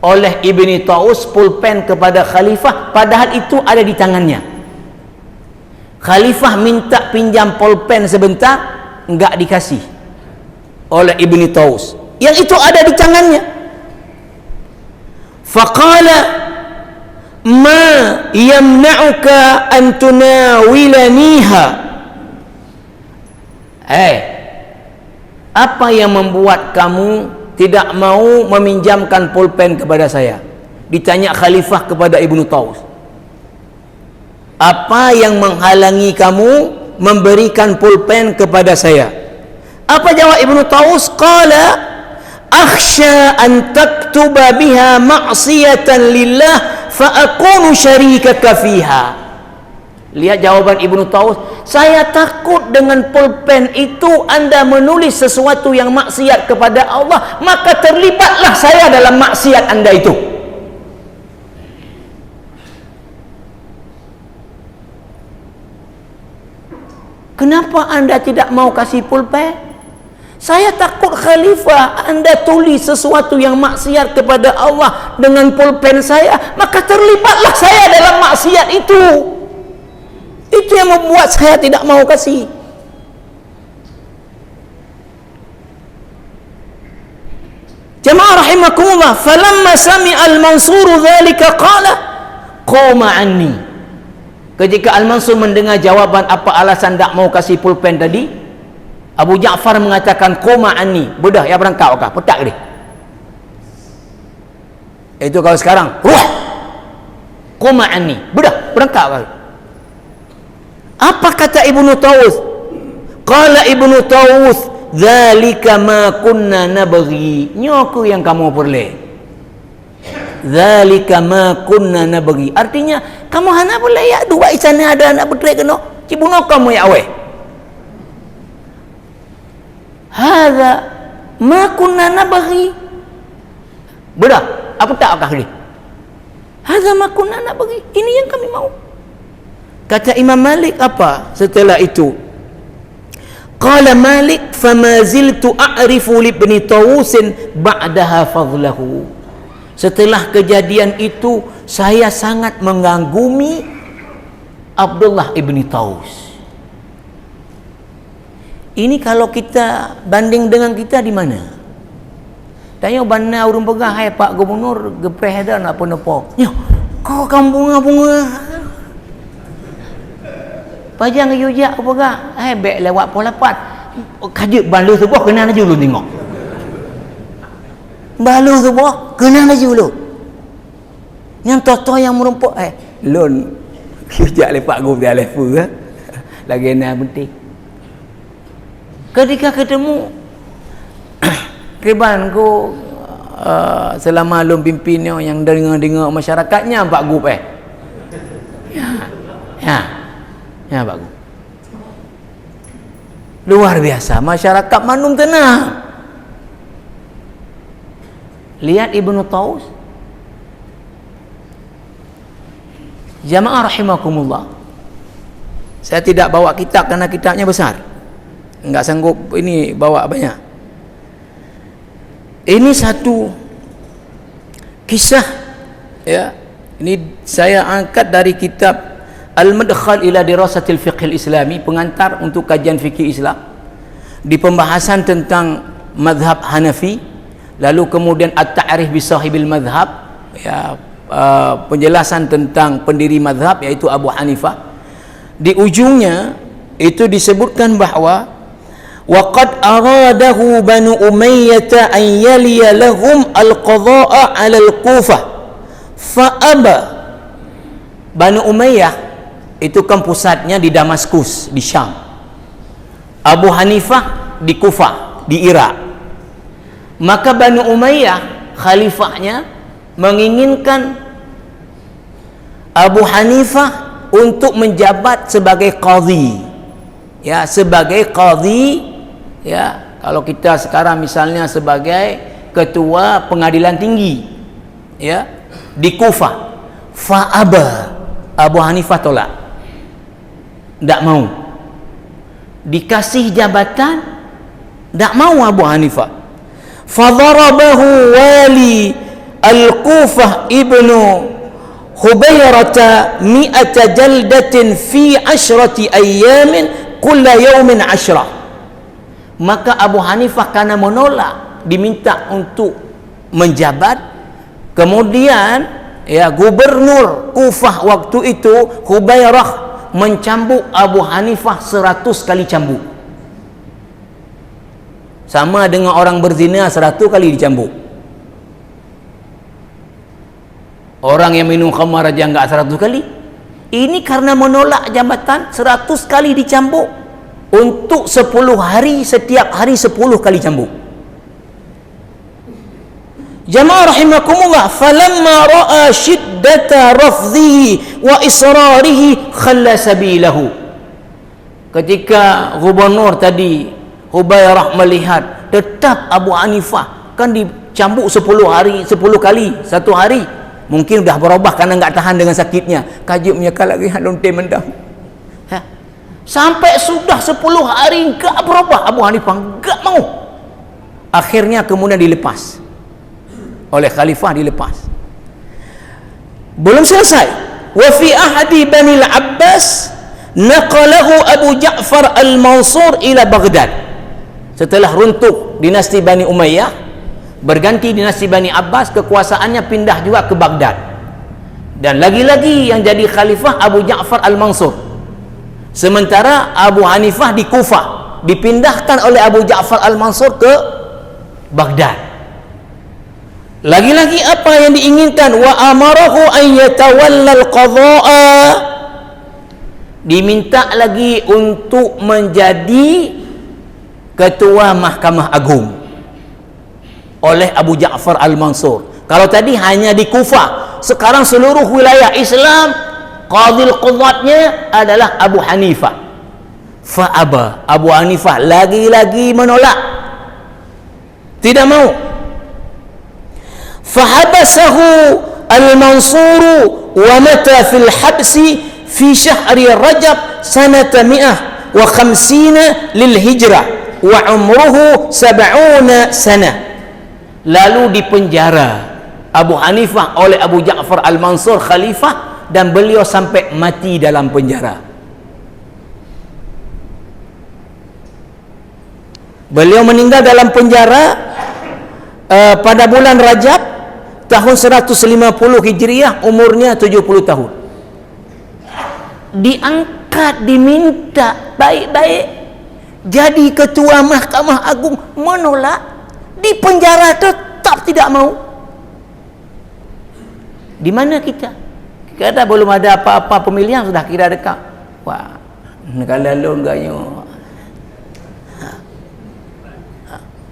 oleh Ibni Taus pulpen kepada khalifah, padahal itu ada di tangannya. Khalifah minta pinjam pulpen sebentar, enggak dikasih oleh Ibni Taus, yang itu ada di tangannya. Faqala ma yamna'uka an tunawilaniha. Apa yang membuat kamu tidak mau meminjamkan pulpen kepada saya? Ditanya khalifah kepada Ibnu Taus, apa yang menghalangi kamu memberikan pulpen kepada saya? Apa jawab Ibnu Taus? Qala akhsha an taktuba biha ma'siyatan lillah fa akunu syarikaka fiha. Lihat jawaban Ibnu Taus, saya takut dengan pulpen itu Anda menulis sesuatu yang maksiat kepada Allah, maka terlibatlah saya dalam maksiat Anda itu. Kenapa Anda tidak mau kasih pulpen? Saya takut khalifah Anda tulis sesuatu yang maksiat kepada Allah dengan pulpen saya, maka terlibatlah saya dalam maksiat itu. Itu yang membuat saya tidak mau kasih. Jamaah rahimakumullah, falamma sami'a al-Mansur dzalika qala qoma anni. Ketika Al-Mansur mendengar jawaban apa alasan tak mau kasih pulpen tadi, Abu Ja'far mengatakan qoma anni, bedah ya berangkat kah, petak dia. Itu kalau sekarang, ruh. Qoma anni, bedah berangkat kah. Apa kata Ibnu Taus? Qala Ibnu Taus, dzalika ma kunna nabghi. Nyoku yang kamu perle. Dzalika ma kunna nabghi. Artinya kamu hana boleh ya dua isana ada anak betre kena. Cibuno kamu ya awe. Hadza ma kunna nabghi. Bedah, apa tak akah ni? Hadza ma kunna nabghi. Ini yang kami mau. Kata Imam Malik apa setelah itu? Qala Malik, fama ziltu a'rifu li Ibni Tawusin ba'daha fadlahu. Setelah kejadian itu saya sangat mengagumi Abdullah Ibni Taus. Ini kalau kita banding dengan kita di mana? Tanya bandar urung pegah, hai Pak Gubernur gepreh dah nak penepok. Nyo, kau bunga-bunga. Pajang yujak apa gak? Bek lewat polapat. Kajut balu sebuah kena aja dulu tengok. Balu sebuah kena aja dulu. Yang toto yang merumpuk lon yujak lepak gua dia lefu lagi nak penting. Ketika ketemu Kriban ku selama lom pimpinnya yang dengar-dengar masyarakatnya Pak Gup Ya bagus. Luar biasa, masyarakat Manum tenang. Lihat Ibnu Taus. Jamaah rahimakumullah. Saya tidak bawa kitab karena kitabnya besar. Enggak sanggup ini bawa banyak. Ini satu kisah ya. Ini saya angkat dari kitab Al-Madkhal ila Dirasatil Fiqhil Islami, pengantar untuk kajian fikih Islam, di pembahasan tentang mazhab Hanafi, lalu kemudian At-Ta'rif bi Sahibil Mazhab, ya, penjelasan tentang pendiri mazhab yaitu Abu Hanifah. Di ujungnya itu disebutkan bahwa waqad aradahu Banu Umayyah an yaliya lahum al-qadha'a 'ala al-Kufah fa aba. Banu Umayyah itu kan pusatnya di Damaskus, di Syam. Abu Hanifah di Kufah, di Irak. Maka Banu Umayyah khalifahnya menginginkan Abu Hanifah untuk menjabat sebagai qadhi. Ya, sebagai qadhi, ya, kalau kita sekarang misalnya sebagai ketua pengadilan tinggi, ya, di Kufah. Fa'aba, Abu Hanifah tolak. tak mau. Dikasih jabatan, tak mau Abu Hanifah. Fadarabahu wali Al-Kufah ibnu Hubairata mi'ata jaldatin fi 10 ayyamin kulla yawmin 10. Maka Abu Hanifah karena menolak diminta untuk menjabat, kemudian ya gubernur Kufah waktu itu Hubairah mencambuk Abu Hanifah 100 kali cambuk. Sama dengan orang berzina 100 kali dicambuk. Orang yang minum khamar aja enggak 100 kali. Ini karena menolak jabatan 100 kali dicambuk untuk 10 hari, setiap hari 10 kali cambuk. Jamaah rahimakumullah, falamma ra'a shiddata rafdhihi wa israrihi khalla sabilahu. Ketika gubernur tadi Hubairah melihat tetap Abu Hanifah kan dicambuk 10 hari, 10 kali satu hari, mungkin dah berubah kerana enggak tahan dengan sakitnya. Kajuk menyekal lagi lonte mendam. Sampai sudah 10 hari enggak berubah, Abu Hanifah enggak mau. Akhirnya kemudian dilepas oleh khalifah, dilepas. Belum selesai. Wa fi ahadi Bani al-Abbas naqalahu Abu Ja'far al-Mansur ila Baghdad. Setelah runtuh dinasti Bani Umayyah, berganti dinasti Bani Abbas, kekuasaannya pindah juga ke Baghdad. Dan lagi-lagi yang jadi khalifah Abu Ja'far al-Mansur. Sementara Abu Hanifah di Kufah, dipindahkan oleh Abu Ja'far al-Mansur ke Baghdad. Lagi-lagi apa yang diinginkan? Wa amarahu an yatawalla al-qadha'a. Diminta lagi untuk menjadi ketua Mahkamah Agung oleh Abu Ja'far al-Mansur. Kalau tadi hanya di Kufah, sekarang seluruh wilayah Islam qadil qudhatnya adalah Abu Hanifah. Fa'aba, Abu Hanifah lagi-lagi menolak, tidak mau. Fahabasahu al-Mansur wa mata fil habsi fi syahri Rajab sanata 150 lil hijrah wa umruhu 70 sana. Lalu dipenjara Abu Hanifah oleh Abu Ja'far al-Mansur khalifah, dan beliau sampai mati dalam penjara. Beliau meninggal dalam penjara pada bulan Rajab tahun 150 Hijriah, umurnya 70 tahun. Diangkat, diminta baik-baik jadi ketua Mahkamah Agung, menolak. Di penjara tetap tidak mau. Di mana kita? Kita belum ada apa-apa pemilihan sudah kira dekat. Wah, kalau lalu enggaknya.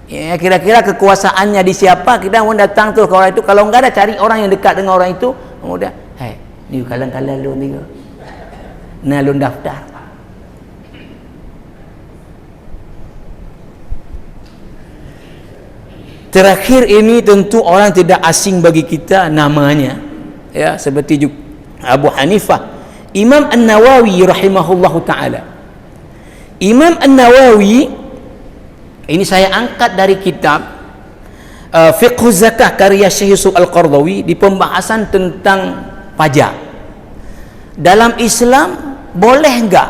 Ya, kira-kira kekuasaannya di siapa, kita mau datang tuh ke orang itu. Kalau enggak ada, cari orang yang dekat dengan orang itu, kemudian ni kalang-kalang lu ni, nah lu daftar. Terakhir ini tentu orang tidak asing bagi kita namanya, ya, seperti juga Abu Hanifah, Imam An-Nawawi rahimahullahu taala. Imam An-Nawawi ini saya angkat dari kitab Fiqh Zakah karya Syekh Yusuf Al-Qardawi, di pembahasan tentang pajak. Dalam Islam boleh enggak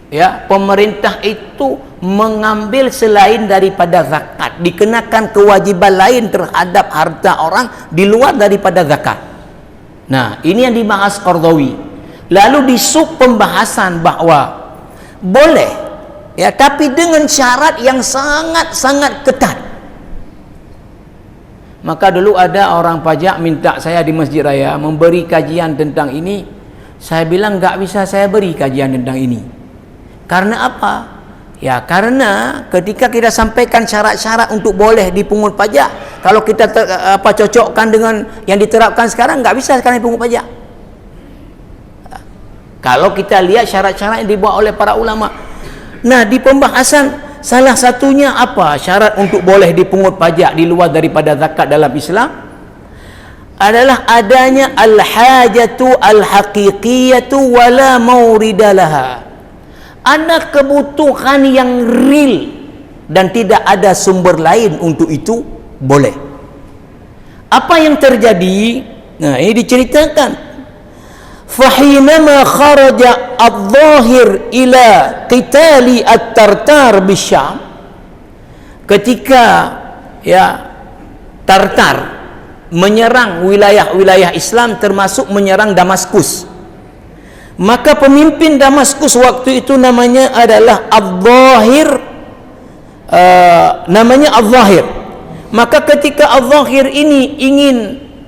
ya pemerintah itu mengambil selain daripada zakat, dikenakan kewajiban lain terhadap harta orang di luar daripada zakat. Nah, ini yang dibahas Qardawi. Lalu di sub pembahasan bahwa boleh, ya, tapi dengan syarat yang sangat-sangat ketat. Maka dulu ada orang pajak minta saya di Masjid Raya memberi kajian tentang ini. Saya bilang enggak bisa saya beri kajian tentang ini. Karena apa? Ya, karena ketika kita sampaikan syarat-syarat untuk boleh dipungut pajak, kalau kita cocokkan dengan yang diterapkan sekarang, nggak bisa sekarang dipungut pajak. Kalau kita lihat syarat-syarat yang dibuat oleh para ulama. Nah, di pembahasan salah satunya apa syarat untuk boleh dipungut pajak di luar daripada zakat dalam Islam? adalah adanya al-hajatu al-haqiqiyatu wala mauridalaha. Ada kebutuhan yang real dan tidak ada sumber lain untuk itu, boleh. Apa yang terjadi? Nah, ini diceritakan. Fahinama kharaja adh-dhahir ila qitali at-Tartar bisyam, ketika Tartar menyerang wilayah-wilayah Islam termasuk menyerang Damaskus, maka pemimpin Damaskus waktu itu namanya adalah Adh-Dhahir, maka ketika Adh-Dhahir ini ingin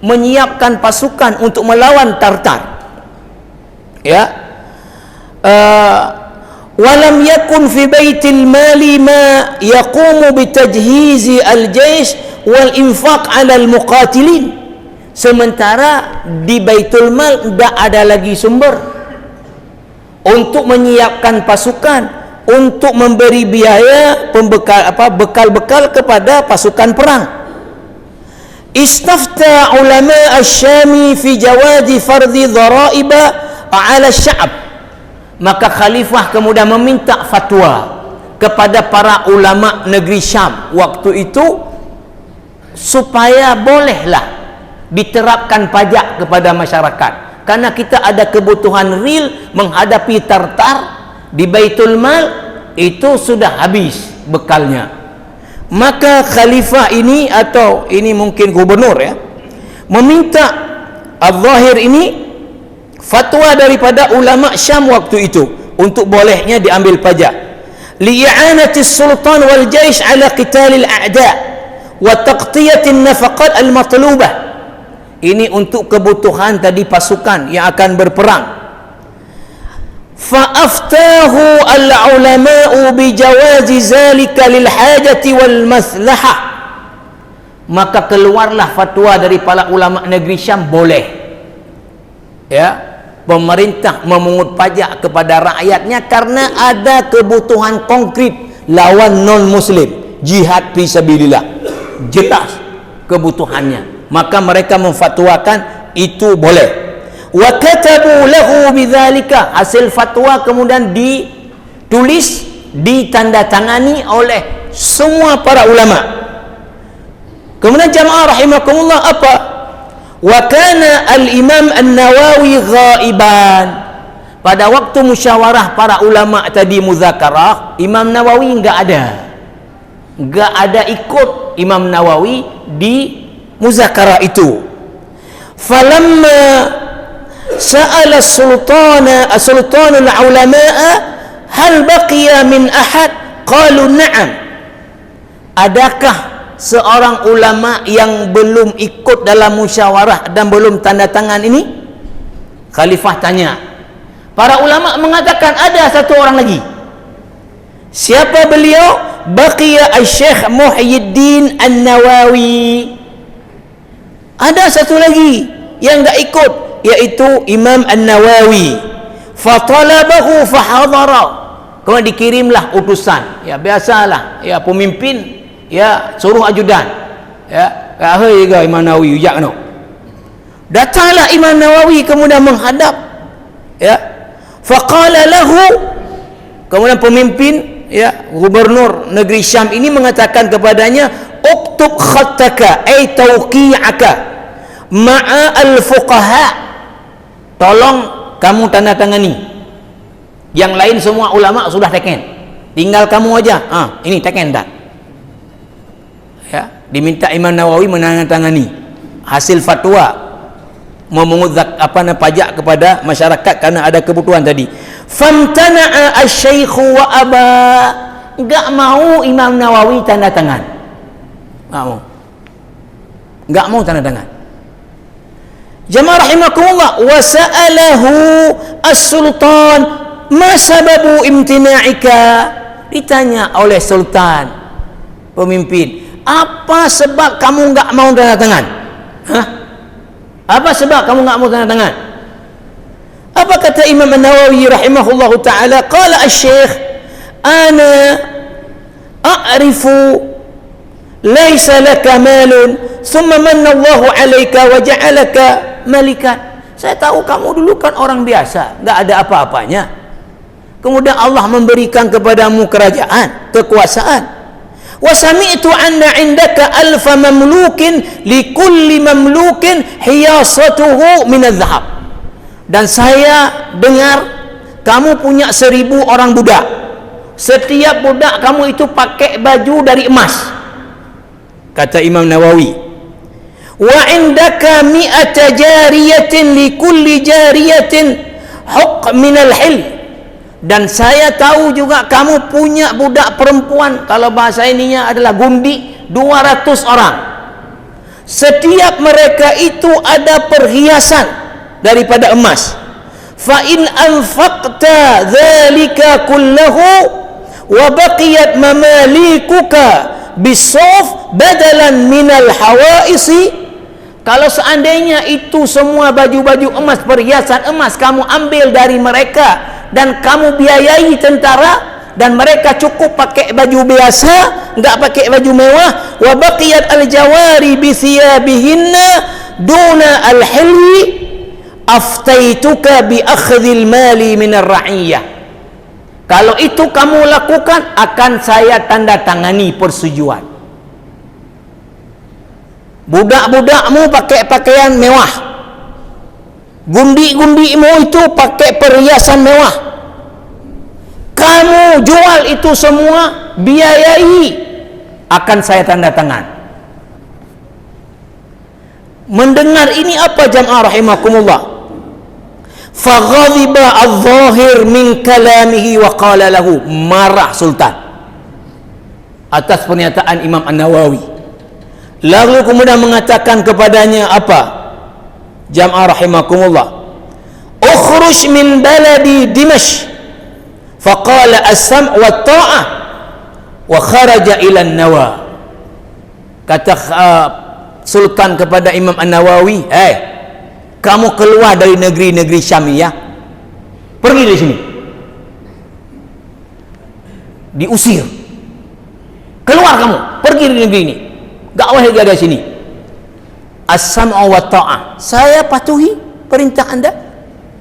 menyiapkan pasukan untuk melawan Tartar, walam yakun fi baitil mali ma yaqumu bitajhizi al-jaysh wal infaq 'ala al-muqatilin, sementara di Baitul Mal tidak ada lagi sumber untuk menyiapkan pasukan, untuk memberi biaya bekal-bekal kepada pasukan perang. Istafta ulama asy-Syami fi jawazi fardhi dharaiba 'ala asy-sya'b, maka khalifah kemudian meminta fatwa kepada para ulama negeri Syam waktu itu supaya bolehlah diterapkan pajak kepada masyarakat, karena kita ada kebutuhan real menghadapi Tartar. Di Baitul Mal itu sudah habis bekalnya. Maka khalifah ini, atau ini mungkin gubernur meminta Adh-Dhahir ini fatwa daripada ulama Syam waktu itu untuk bolehnya diambil pajak, li'anati sultan wal jaysh ala qitalil a'da wa taqtiyatin nafaqat al-matlubah. Ini untuk kebutuhan tadi pasukan yang akan berperang. Fa aftahu al-ulama'u bi jawazi zalika lil hajati wal maslahah, maka keluarlah fatwa dari para ulama negeri Syam, boleh pemerintah memungut pajak kepada rakyatnya karena ada kebutuhan konkret lawan non muslim, jihad fi sabilillah, jelas kebutuhannya, maka mereka memfatwakan itu boleh. Wa katabu lahu bidzalika, hasil fatwa kemudian ditulis, ditandatangani oleh semua para ulama. Kemudian jamaah rahimakumullah, apa? Wa kana al-Imam An-Nawawi ghaiban. Pada waktu musyawarah para ulama tadi muzakarah, Imam Nawawi enggak ada ikut Imam Nawawi di muzakarah itu. Falamma sa'ala sultanul ulama'a hal baqiya min ahad, qalu na'am. Adakah seorang ulama yang belum ikut dalam musyawarah dan belum tanda tangan ini? Khalifah tanya. Para ulama mengatakan ada satu orang lagi. Siapa beliau? Baqiya Syekh Muhyiddin An-Nawawi. Ada satu lagi yang enggak ikut, yaitu Imam An-Nawawi. Fatalabahu fahadara, kemudian dikirimlah utusan, biasalah, pemimpin suruh ajudan, hei Imam Nawawi ujak no. Datanglah Imam Nawawi kemudian menghadap, faqala lahu, kemudian pemimpin gubernur negeri Syam ini mengatakan kepadanya, uktub khattaka ay tawqi'aka ma'a al-fuqaha, tolong kamu tanda tangani. Yang lain semua ulama sudah teken, tinggal kamu aja. Ini teken dah. Diminta Imam Nawawi menandatangani hasil fatwa memungut pajak kepada masyarakat karena ada kebutuhan tadi. Famtana'a asy-syaikhu wa aba, enggak mau Imam Nawawi tanda tangan, enggak mau tanda tangan. Jamaah rahimakumullah, wa sa'alahu as-sultan ma sababu imtina'ika, ditanya oleh sultan, pemimpin, apa sebab kamu enggak mau tanda tangan? Apa sebab kamu enggak mau tanda tangan? Apa kata Imam An-Nawawi rahimahullahu ta'ala? Qala asy-syekh, ana a'rifu laisa laka malun thumma manna Allahu 'alaika wa ja'alaka malikan. Saya tahu kamu dulu kan orang biasa, enggak ada apa-apanya. Kemudian Allah memberikan kepadamu kerajaan, kekuasaan. Wa sami'tu anna 'indaka alfa mamlukin likulli mamlukin hiyasatuhu min adh-dhahab. Dan saya dengar kamu punya 1000 orang budak. Setiap budak kamu itu pakai baju dari emas. Kata Imam Nawawi. Wa indaka mi'ata jariyatin likulli jariyatin huq minal hil. Dan saya tahu juga kamu punya budak perempuan, kalau bahasa ininya adalah gundi, 200 orang. Setiap mereka itu ada perhiasan daripada emas. Fa in anfaqta dzalika kullahu wa baqiyat mamalikuka bisawf badalan minal hawaisi. Kalau seandainya itu semua baju-baju emas, perhiasan emas kamu ambil dari mereka dan kamu biayai tentara dan mereka cukup pakai baju biasa, enggak pakai baju mewah, wa baqiyat al-jawari bi thiyabihinna duna al-hilli aftaituka bi akhdhil mali min ar-ra'iyah. Kalau itu kamu lakukan, akan saya tanda tangani persetujuan. Budak-budakmu pakai pakaian mewah, gundi-gundimu itu pakai perhiasan mewah, kamu jual itu semua, biayai, akan saya tanda tangan. Mendengar ini apa jamaah rahimakumullah? Faghadiba adh-dhahir min kalamihi wa qala lahu, marah sultan atas pernyataan Imam An-Nawawi. Lalu kemudian mengatakan kepadanya apa? Jamaah rahimakumullah, ukhruj min baladi Dimashq. Faqala as-sam' wa ta'ah wa kharaja ila an-Nawa. Kata sultan kepada Imam An-Nawawi, kamu keluar dari negeri-negeri Syam ya, pergi dari sini, diusir, keluar kamu, pergi dari negeri ini, gak boleh dari sini. As-sam'u wa ta'ah, saya patuhi perintah anda.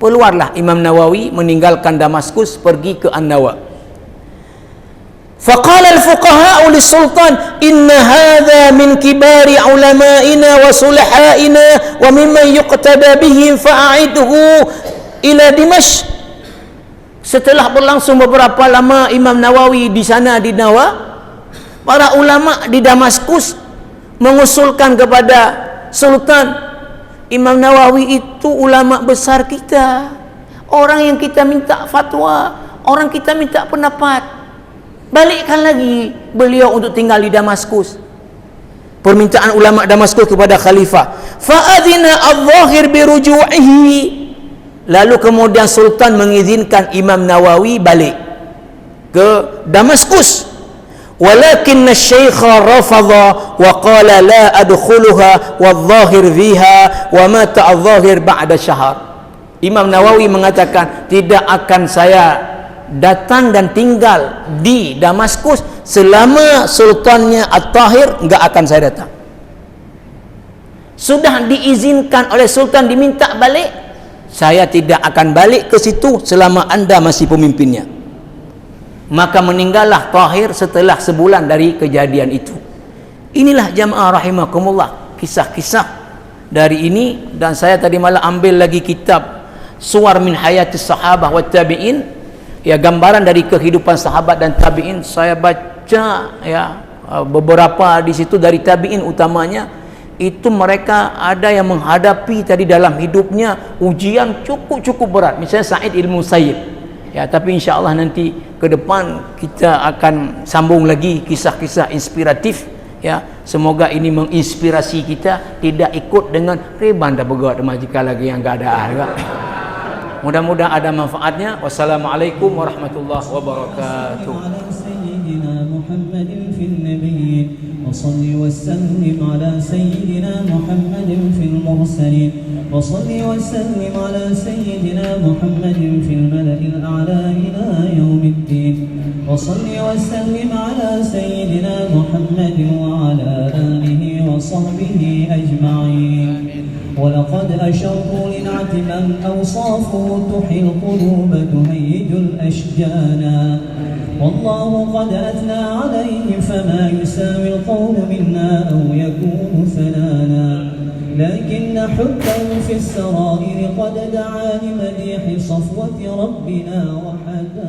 Keluarlah Imam Nawawi meninggalkan Damaskus, pergi ke An-Nawa. Faqala al-fuqaha'u lis-sultan, inna hadha min kibari ulama'ina wa sulaha'ina wa mimman yuqtada bihim fa'a'idhu ila Dimashq. Setelah berlangsung beberapa lama Imam Nawawi di sana di Nawa, para ulama di Damaskus mengusulkan kepada sultan, Imam Nawawi itu ulama besar kita, orang yang kita minta fatwa, orang kita minta pendapat, balikkan lagi beliau untuk tinggal di Damaskus. Permintaan ulama Damaskus kepada khalifah. Fa'adhina adh-dhahir biruju'ihi. Lalu kemudian sultan mengizinkan Imam Nawawi balik ke Damaskus. Walakin asy-syaikha rafadha wa qala la adkhuluha wadh-dhahir fiha wa mata adh-dhahir ba'da syahr. Imam Nawawi mengatakan, tidak akan saya datang dan tinggal di Damaskus selama sultannya At-Tahir, enggak akan saya datang. Sudah diizinkan oleh sultan, diminta balik, saya tidak akan balik ke situ selama anda masih pemimpinnya. Maka meninggallah Tahir setelah sebulan dari kejadian itu. Inilah jamaah rahimakumullah kisah-kisah dari ini. Dan saya tadi malah ambil lagi kitab Suwar min Hayatis Sahabah wa Tabi'in, ya, gambaran dari kehidupan sahabat dan tabi'in. Saya baca ya beberapa di situ dari tabi'in utamanya, itu mereka ada yang menghadapi tadi dalam hidupnya ujian cukup berat. Misalnya Sa'id bin Musayyib. Ya, tapi insya-Allah nanti ke depan kita akan sambung lagi kisah-kisah inspiratif, ya. Semoga ini menginspirasi kita, tidak ikut dengan reban dah bergerak majika lagi yang enggak ada juga. Mudah-mudahan ada manfaatnya. Wassalamualaikum warahmatullahi wabarakatuh. وصل وسلم على سيدنا محمد في المرسلين وصل وسلم على سيدنا محمد في الملأ الأعلى إلى يوم الدين وصل وسلم على سيدنا محمد وعلى آله وصحبه أجمعين. ولقد أشروا لنعت من أوصافه تحيي القلوب تهيج الأشجانا، والله قد أثنى عليه فما يساوي القول منا أو يكون ثنانا، لكن حبه في السرائر قد دعا لمديح صفوة ربنا وحد